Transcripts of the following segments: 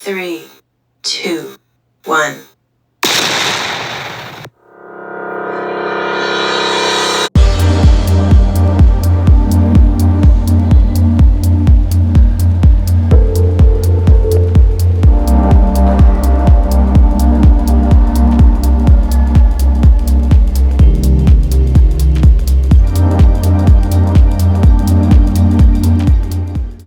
3, 2, 1.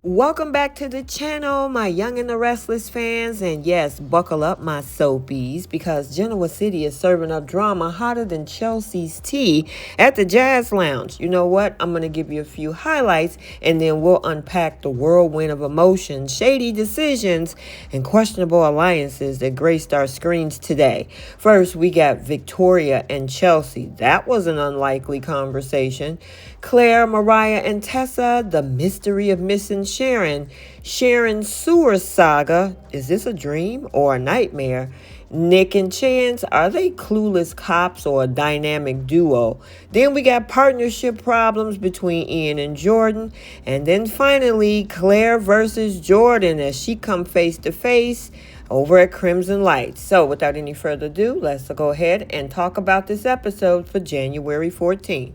Welcome back to the channel, my Young and the Restless fans, and yes, buckle up my soapies, because Genoa City is serving up drama hotter than Chelsea's tea at the Jazz Lounge. You know what? I'm going to give you a few highlights, and then we'll unpack the whirlwind of emotions, shady decisions, and questionable alliances that graced our screens today. First, we got Victoria and Chelsea. That was an unlikely conversation. Claire, Mariah, and Tessa, the mystery of missing Sharon. Sharon's sewer saga. Is this a dream or a nightmare? Nick and Chance, are they clueless cops or a dynamic duo? Then we got partnership problems between Ian and Jordan. And then finally, Claire versus Jordan as she come face to face over at Crimson Lights. So without any further ado, let's go ahead and talk about this episode for January 14th.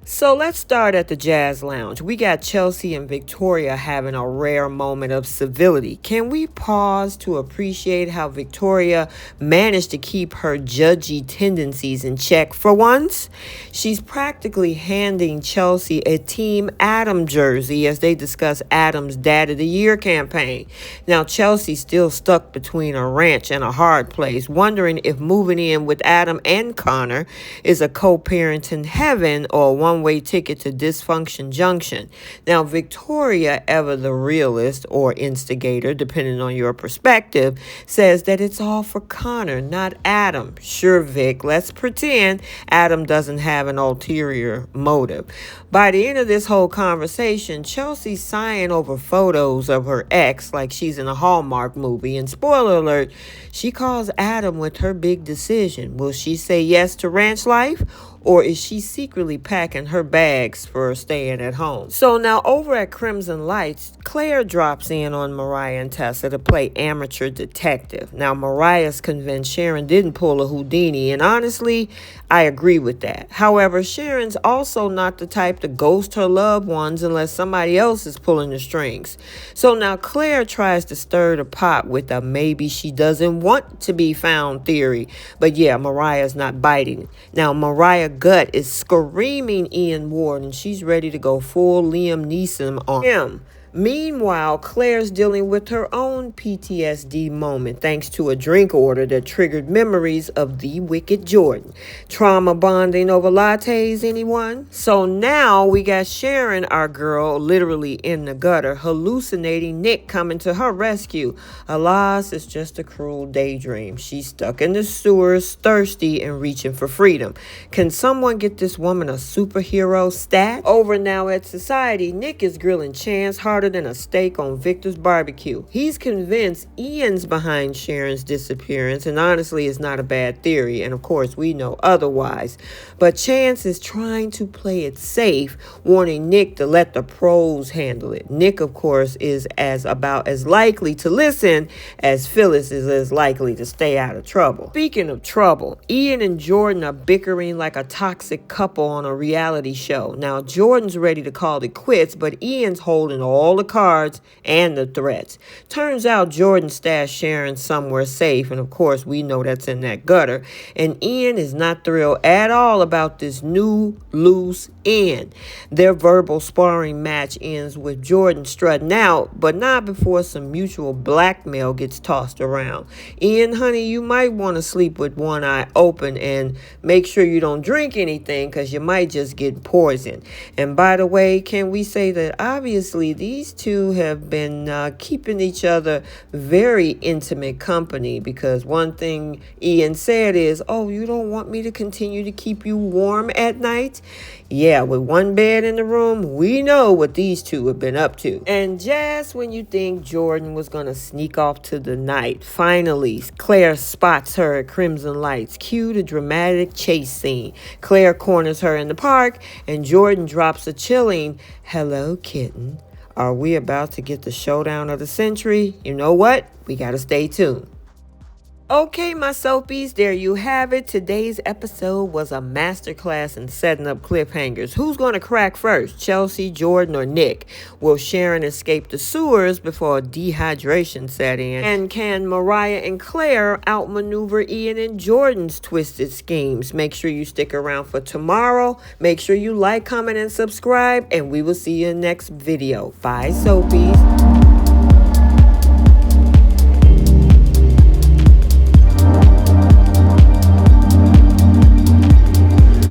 So let's start at the Jazz Lounge. We got Chelsea and Victoria having a rare moment of civility. Can we pause to appreciate how Victoria managed to keep her judgy tendencies in check for once? She's practically handing Chelsea a Team Adam jersey as they discuss Adam's Dad of the Year campaign. Now, Chelsea's still stuck between a ranch and a hard place, wondering if moving in with Adam and Connor is a co-parenting heaven or one one-way ticket to Dysfunction Junction. Now, Victoria, ever the realist or instigator, depending on your perspective, says that it's all for Connor, not Adam. Sure, Vic, let's pretend Adam doesn't have an ulterior motive. By the end of this whole conversation, Chelsea's sighing over photos of her ex like she's in a Hallmark movie. And spoiler alert, she calls Adam with her big decision. Will she say yes to ranch life? Or is she secretly packing her bags for staying at home? So now over at Crimson Lights, Claire drops in on Mariah and Tessa to play amateur detective. Now Mariah's convinced Sharon didn't pull a Houdini, and honestly, I agree with that. However, Sharon's also not the type to ghost her loved ones unless somebody else is pulling the strings. So now Claire tries to stir the pot with a maybe she doesn't want to be found theory. But yeah, Mariah's not biting. Now Mariah gut is screaming Ian Ward, and she's ready to go full Liam Neeson on him. Meanwhile, Claire's dealing with her own PTSD moment thanks to a drink order that triggered memories of the wicked Jordan. Trauma bonding over lattes, anyone? So now we got Sharon, our girl, literally in the gutter, hallucinating Nick coming to her rescue. Alas, it's just a cruel daydream. She's stuck in the sewers, thirsty and reaching for freedom. Can someone get this woman a superhero stat? Over now at Society, Nick is grilling Chance harder than a steak on Victor's barbecue. He's convinced Ian's behind Sharon's disappearance, and honestly, it's not a bad theory, and of course, we know otherwise. But Chance is trying to play it safe, warning Nick to let the pros handle it. Nick, of course, is about as likely to listen as Phyllis is as likely to stay out of trouble. Speaking of trouble, Ian and Jordan are bickering like a toxic couple on a reality show. Now, Jordan's ready to call it quits, but Ian's holding all the cards and the threats. Turns out Jordan stashed Sharon somewhere safe, and of course we know that's in that gutter. And Ian is not thrilled at all about this new loose end. Their verbal sparring match ends with Jordan strutting out, but not before some mutual blackmail gets tossed around. Ian, honey, you might want to sleep with one eye open and make sure you don't drink anything, because you might just get poisoned. And by the way, can we say that obviously these two have been keeping each other very intimate company, because one thing Ian said is, oh, you don't want me to continue to keep you warm at night? Yeah, with one bed in the room, we know what these two have been up to. And just when you think Jordan was going to sneak off to the night, finally, Claire spots her at Crimson Lights. Cue the dramatic chase scene. Claire corners her in the park, and Jordan drops a chilling, "Hello, kitten. Are we about to get the showdown of the century? You know what? We got to stay tuned. Okay, my soapies, there you have it. Today's episode was a masterclass in setting up cliffhangers. Who's going to crack first? Chelsea, Jordan, or Nick? Will Sharon escape the sewers before dehydration set in? And can Mariah and Claire outmaneuver Ian and Jordan's twisted schemes? Make sure you stick around for tomorrow. Make sure you like, comment, and subscribe, and we will see you in the next video. Bye, soapies.